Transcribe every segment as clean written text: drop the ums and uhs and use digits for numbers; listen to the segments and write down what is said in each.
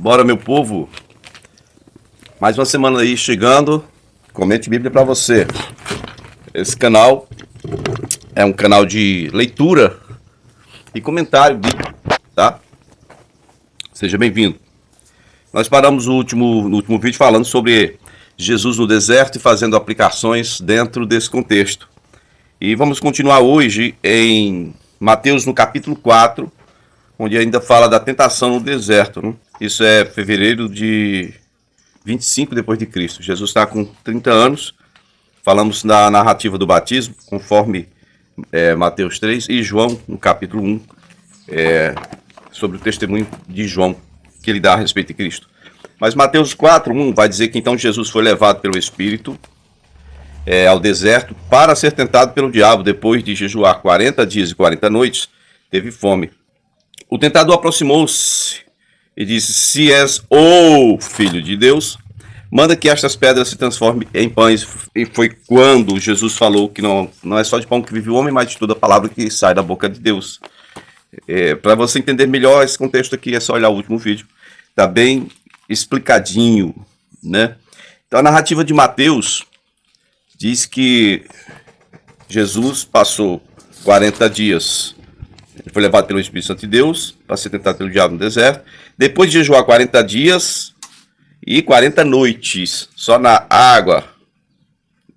Bora, meu povo. Mais uma semana aí chegando. Comente Bíblia para você. Esse canal é um canal de leitura e comentário bíblico, tá? Seja bem-vindo. Nós paramos no último vídeo falando sobre Jesus no deserto e fazendo aplicações dentro desse contexto. E vamos continuar hoje em Mateus no capítulo 4, onde ainda fala da tentação no deserto, né? Isso é fevereiro de 25 depois de Cristo. Jesus está com 30 anos. Falamos da narrativa do batismo, conforme Mateus 3, e João, no capítulo 1, sobre o testemunho de João, que ele dá a respeito de Cristo. Mas Mateus 4:1 vai dizer que então Jesus foi levado pelo Espírito ao deserto para ser tentado pelo diabo. Depois de jejuar 40 dias e 40 noites, teve fome. O tentador aproximou-se e disse: se és o Filho de Deus, manda que estas pedras se transformem em pães. E foi quando Jesus falou que não é só de pão que vive o homem, mas de toda palavra que sai da boca de Deus. Para você entender melhor esse contexto aqui, é só olhar o último vídeo. Está bem explicadinho, né? Então a narrativa de Mateus diz que Jesus passou 40 dias. Ele foi levado pelo Espírito Santo de Deus para ser tentado pelo diabo no deserto. Depois de jejuar 40 dias e 40 noites só na água,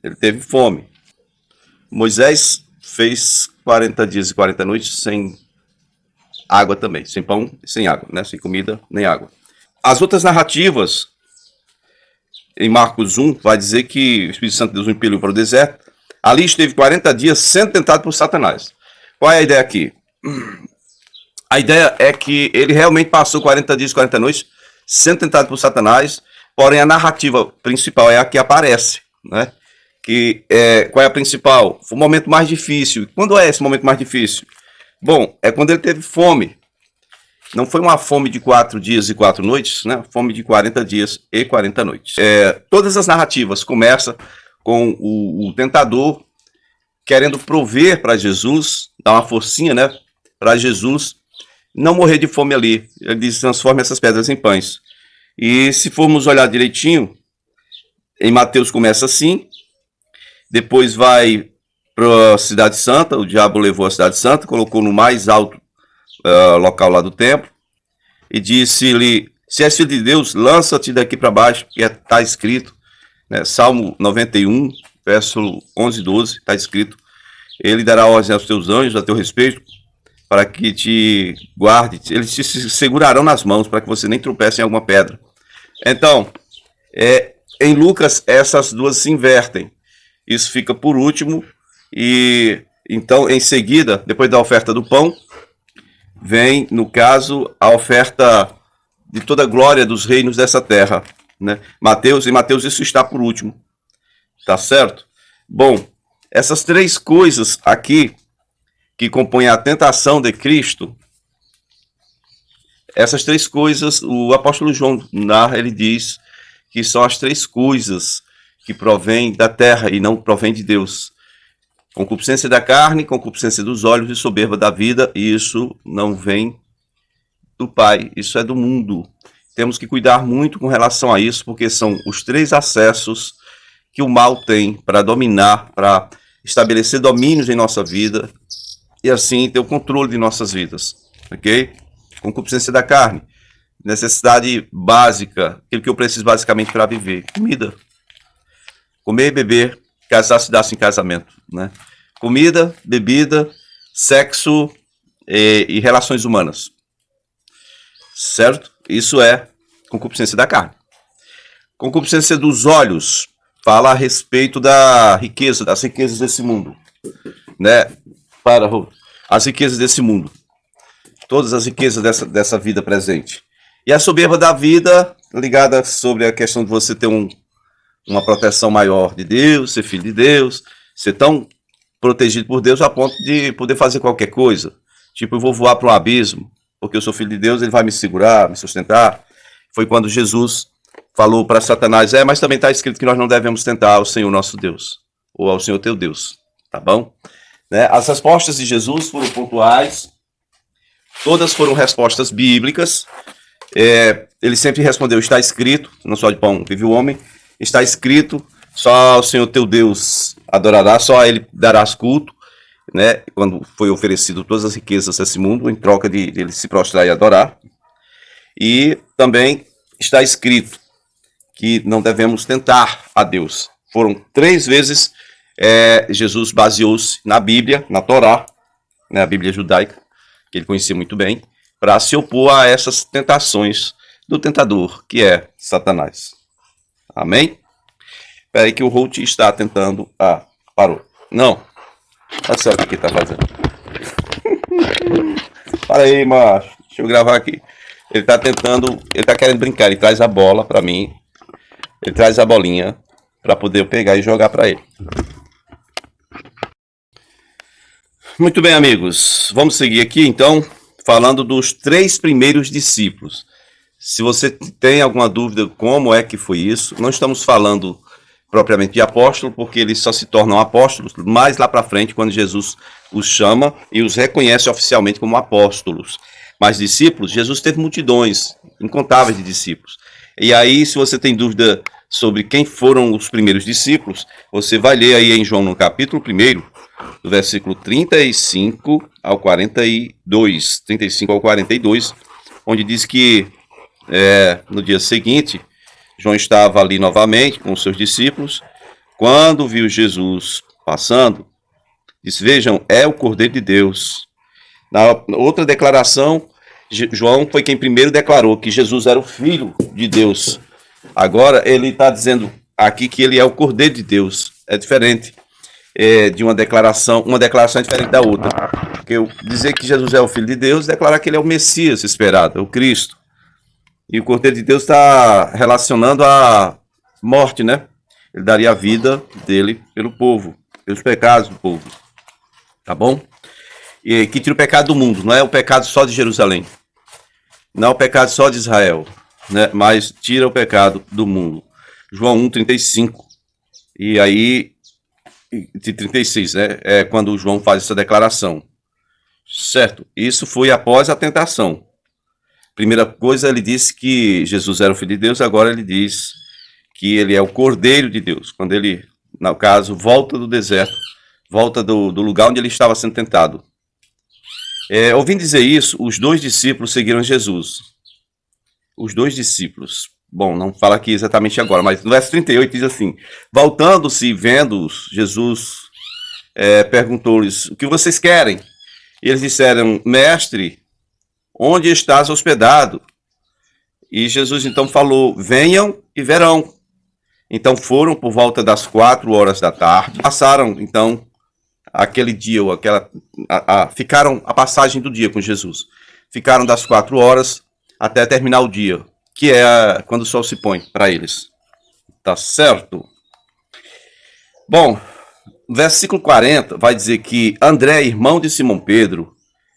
ele teve fome. Moisés fez 40 dias e 40 noites sem água também, sem pão e sem água, né? Sem comida nem água. As outras narrativas, em Marcos 1, vai dizer que o Espírito Santo de Deus o impeliu para o deserto. Ali esteve 40 dias sendo tentado por Satanás. Qual é a ideia aqui? A ideia é que ele realmente passou 40 dias e 40 noites sendo tentado por Satanás, porém a narrativa principal é a que aparece, né? Qual é a principal? Foi o momento mais difícil. Quando é esse momento mais difícil? Bom, é quando ele teve fome. Não foi uma fome de 4 dias e 4 noites, né? Fome de 40 dias e 40 noites. Todas as narrativas começam com o tentador querendo prover para Jesus, dar uma forcinha, né? Para Jesus não morrer de fome ali. Ele diz: transforme essas pedras em pães. E se formos olhar direitinho, em Mateus começa assim, depois vai para a Cidade Santa. O diabo levou a Cidade Santa, colocou no mais alto local lá do templo, e disse-lhe: se és filho de Deus, lança-te daqui para baixo, que está escrito, né? Salmo 91, verso 11 e 12, está escrito: ele dará ordem aos teus anjos a teu respeito, para que te guarde, eles te segurarão nas mãos, para que você nem tropece em alguma pedra. Então, em Lucas, essas duas se invertem. Isso fica por último, e então, em seguida, depois da oferta do pão, vem, no caso, a oferta de toda a glória dos reinos dessa terra, né? Em Mateus isso está por último, tá certo? Bom, essas três coisas aqui que compõem a tentação de Cristo, essas três coisas, o apóstolo João narra, ele diz que são as três coisas que provêm da terra e não provêm de Deus: concupiscência da carne, concupiscência dos olhos e soberba da vida. E isso não vem do Pai, isso é do mundo. Temos que cuidar muito com relação a isso, porque são os três acessos que o mal tem para dominar, para estabelecer domínios em nossa vida e assim ter o controle de nossas vidas, ok? Concupiscência da carne, necessidade básica, aquilo que eu preciso basicamente para viver: comida, comer e beber, casar se dá-se em casamento, né? Comida, bebida, sexo e relações humanas, certo? Isso é concupiscência da carne. Concupiscência dos olhos fala a respeito da riqueza, das riquezas desse mundo, né? As riquezas desse mundo, todas as riquezas dessa vida presente. E a soberba da vida, ligada sobre a questão de você ter uma proteção maior de Deus, ser filho de Deus, ser tão protegido por Deus a ponto de poder fazer qualquer coisa. Tipo, eu vou voar para um abismo, porque eu sou filho de Deus, ele vai me segurar, me sustentar. Foi quando Jesus falou para Satanás: mas também está escrito que nós não devemos tentar ao Senhor nosso Deus, ou ao Senhor teu Deus, tá bom? Né? As respostas de Jesus foram pontuais, todas foram respostas bíblicas. ele sempre respondeu, está escrito, não só de pão vive o homem, está escrito, só ao Senhor teu Deus adorará, só a ele darás culto, né? Quando foi oferecido todas as riquezas desse mundo, em troca de ele se prostrar e adorar. E também está escrito que não devemos tentar a Deus. Foram 3 vezes Jesus baseou-se na Bíblia, na Torá, né, a Bíblia judaica, que ele conhecia muito bem, para se opor a essas tentações do tentador, que é Satanás. Amém? Espera aí que o Holt está tentando... Ah, parou. Não. Olha só o que ele está fazendo. Para aí, macho. Deixa eu gravar aqui. Ele está tentando... Ele está querendo brincar. Ele traz a bola para mim. Ele traz a bolinha para poder eu pegar e jogar para ele. Muito bem, amigos. Vamos seguir aqui, então, falando dos 3 primeiros discípulos. Se você tem alguma dúvida como é que foi isso, não estamos falando propriamente de apóstolo, porque eles só se tornam apóstolos mais lá para frente, quando Jesus os chama e os reconhece oficialmente como apóstolos. Mas discípulos, Jesus teve multidões, incontáveis de discípulos. E aí, se você tem dúvida sobre quem foram os primeiros discípulos, você vai ler aí em João no capítulo 1, do versículo 35 ao 42, 35 ao 42, onde diz que no dia seguinte, João estava ali novamente com os seus discípulos, quando viu Jesus passando, disse, vejam, é o Cordeiro de Deus. Na outra declaração, João foi quem primeiro declarou que Jesus era o Filho de Deus. Agora ele está dizendo aqui que ele é o Cordeiro de Deus. É diferente de uma declaração é diferente da outra. Porque dizer que Jesus é o Filho de Deus, declarar que ele é o Messias esperado, é o Cristo. E o Cordeiro de Deus está relacionando a morte, né? Ele daria a vida dele pelo povo, pelos pecados do povo. Tá bom? E que tira o pecado do mundo, não é o pecado só de Jerusalém. Não é o pecado só de Israel, né? Mas tira o pecado do mundo. João 1,35. E aí, de 36, né? É quando João faz essa declaração. Certo? Isso foi após a tentação. Primeira coisa, ele disse que Jesus era o Filho de Deus, agora ele diz que ele é o Cordeiro de Deus. Quando ele, no caso, volta do deserto, volta do lugar onde ele estava sendo tentado. Ouvindo dizer isso, os 2 discípulos seguiram Jesus. Os 2 discípulos. Bom, não fala aqui exatamente agora, mas no verso 38 diz assim, voltando-se e vendo-os, Jesus perguntou-lhes, o que vocês querem? E eles disseram, mestre, onde estás hospedado? E Jesus então falou, venham e verão. Então foram por volta das 4 horas da tarde, passaram então aquele dia, ou ficaram a passagem do dia com Jesus. Ficaram das 4 horas até terminar o dia, que é quando o sol se põe para eles. Tá certo? Bom, versículo 40 vai dizer que André, irmão de Simão Pedro,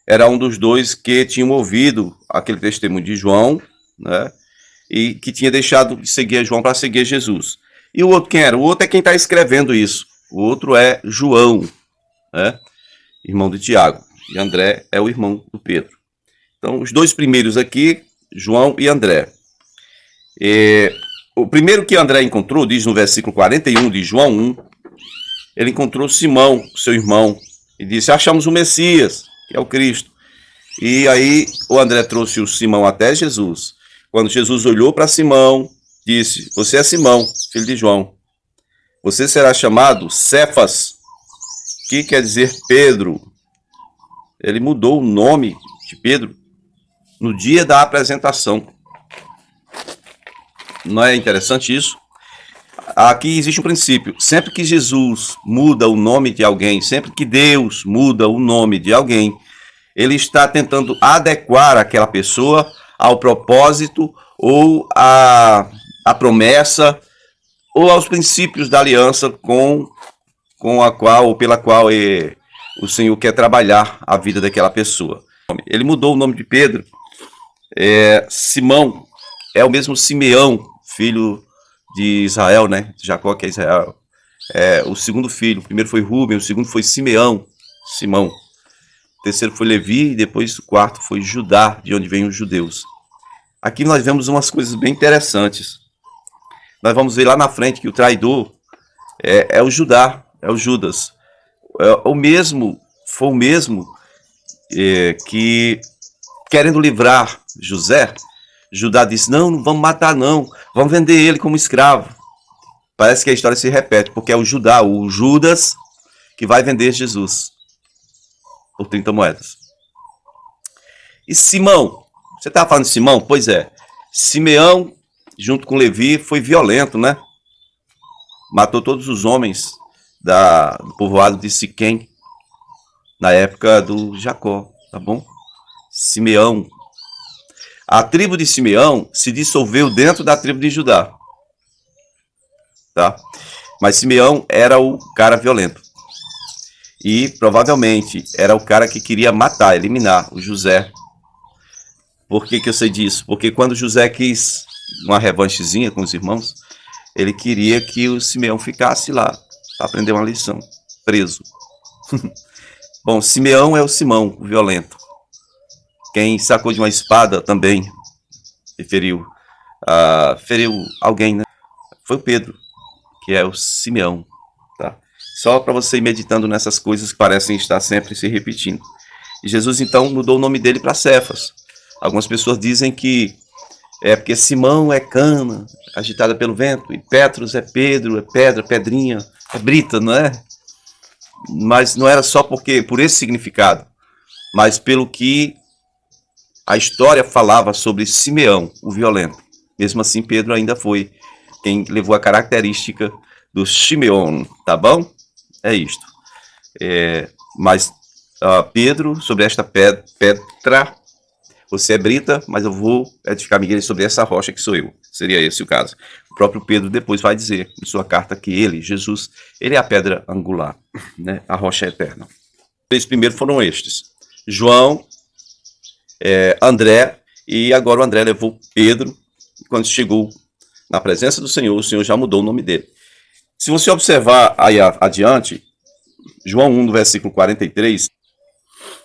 era um dos 2 que tinham ouvido aquele testemunho de João, né? E que tinha deixado de seguir João para seguir Jesus. E o outro quem era? O outro é quem está escrevendo isso. O outro é João, né? Irmão de Tiago. E André é o irmão do Pedro. Então, os 2 primeiros aqui, João e André. O primeiro que André encontrou, diz no versículo 41 de João 1, ele encontrou Simão, seu irmão, e disse, achamos o Messias, que é o Cristo. E aí o André trouxe o Simão até Jesus. Quando Jesus olhou para Simão, disse, você é Simão, filho de João. Você será chamado Cefas, que quer dizer Pedro. Ele mudou o nome de Pedro no dia da apresentação. Não é interessante isso? Aqui existe um princípio. Sempre que Jesus muda o nome de alguém, sempre que Deus muda o nome de alguém, ele está tentando adequar aquela pessoa ao propósito ou à promessa ou aos princípios da aliança com a qual ou pela qual o Senhor quer trabalhar a vida daquela pessoa. Ele mudou o nome de Pedro. Simão é o mesmo Simeão, filho de Israel, né? Jacó, que é Israel. O segundo filho. O primeiro foi Rubem, o segundo foi Simeão, Simão. O terceiro foi Levi e depois o quarto foi Judá, de onde vêm os judeus. aqui nós vemos umas coisas bem interessantes. Nós vamos ver lá na frente que o traidor é o Judá, é o Judas. Foi o mesmo que, querendo livrar José, Judá disse, não vamos matar não, vamos vender ele como escravo. Parece que a história se repete, porque é o Judá, o Judas, que vai vender Jesus por 30 moedas. E Simão, você estava falando de Simão? Pois é, Simeão, junto com Levi, foi violento, né? Matou todos os homens do povoado de Siquém, na época do Jacó, tá bom? Simeão. A tribo de Simeão se dissolveu dentro da tribo de Judá, tá? Mas Simeão era o cara violento. E provavelmente era o cara que queria matar, eliminar o José. Por que eu sei disso? Porque quando José quis uma revanchezinha com os irmãos, ele queria que o Simeão ficasse lá para aprender uma lição, preso. Bom, Simeão é o Simão, o violento. Quem sacou de uma espada também feriu alguém, né? Foi o Pedro, que é o Simeão, tá? Só para você ir meditando nessas coisas que parecem estar sempre se repetindo. E Jesus então mudou o nome dele para Cefas. Algumas pessoas dizem que é porque Simão é cana, agitada pelo vento, e Petros é Pedro, é pedra, pedrinha, é brita, não é? Mas não era só por esse significado, mas pelo que a história falava sobre Simeão, o violento. Mesmo assim, Pedro ainda foi quem levou a característica do Simeão, tá bom? É isto. Mas Pedro, sobre esta pedra, você é brita, mas eu vou edificar minha igreja sobre essa rocha que sou eu. Seria esse o caso. O próprio Pedro depois vai dizer em sua carta que ele, Jesus, ele é a pedra angular, né? A rocha eterna. Os três primeiros foram estes. João, André, e agora o André levou Pedro. E quando chegou na presença do Senhor, o Senhor já mudou o nome dele. Se você observar aí adiante, João 1, no versículo 43,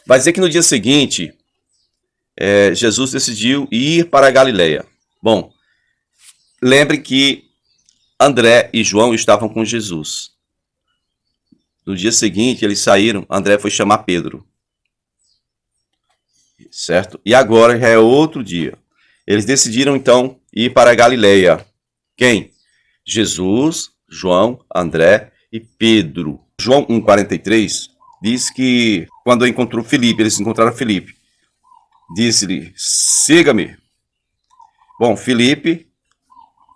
vai dizer que no dia seguinte, Jesus decidiu ir para a Galileia. Bom, lembre que André e João estavam com Jesus. No dia seguinte, eles saíram, André foi chamar Pedro. Certo? E agora já é outro dia. Eles decidiram, então, ir para a Galileia. Quem? Jesus, João, André e Pedro. João 1,43 diz que quando encontrou Filipe, eles encontraram Filipe. Disse-lhe, siga-me. Bom, Filipe,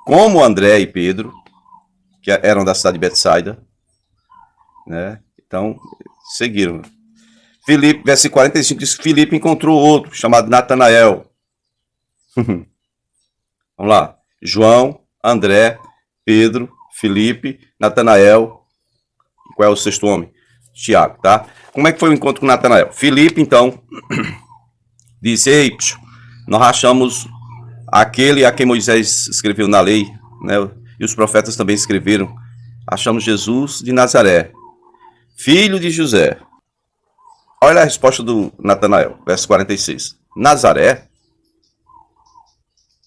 como André e Pedro, que eram da cidade de Betsaida, né? Então, seguiram. Filipe, versículo 45, diz que Filipe encontrou outro, chamado Natanael. Vamos lá. João, André, Pedro, Filipe, Natanael. Qual é o sexto homem? Tiago, tá? Como é que foi o encontro com Natanael? Filipe, então, disse, ei, nós achamos aquele a quem Moisés escreveu na lei, né? E os profetas também escreveram. Achamos Jesus de Nazaré, filho de José. Olha a resposta do Natanael, verso 46. Nazaré?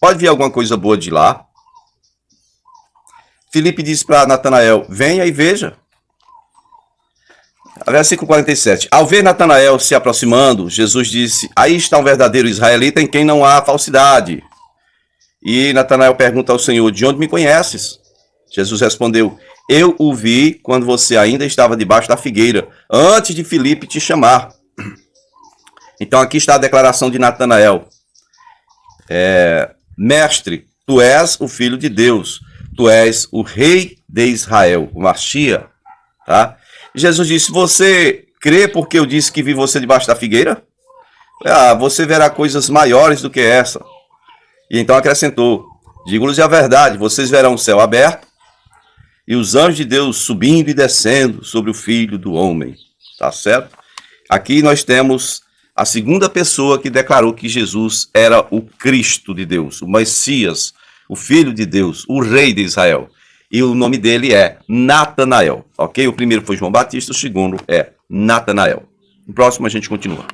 Pode vir alguma coisa boa de lá? Filipe disse para Natanael, venha e veja. Versículo 47. Ao ver Natanael se aproximando, Jesus disse, aí está um verdadeiro israelita em quem não há falsidade. E Natanael pergunta ao Senhor, de onde me conheces? Jesus respondeu, eu o vi quando você ainda estava debaixo da figueira, antes de Filipe te chamar. Então aqui está a declaração de Natanael. Mestre, tu és o Filho de Deus, tu és o Rei de Israel, o Machia. Tá? Jesus disse, você crê porque eu disse que vi você debaixo da figueira? Você verá coisas maiores do que essa. E então acrescentou, digo-lhes a verdade, vocês verão o céu aberto e os anjos de Deus subindo e descendo sobre o Filho do Homem. Tá certo? Aqui nós temos a segunda pessoa que declarou que Jesus era o Cristo de Deus, o Messias, o Filho de Deus, o Rei de Israel. E o nome dele é Natanael, ok? O primeiro foi João Batista, o segundo é Natanael. No próximo a gente continua.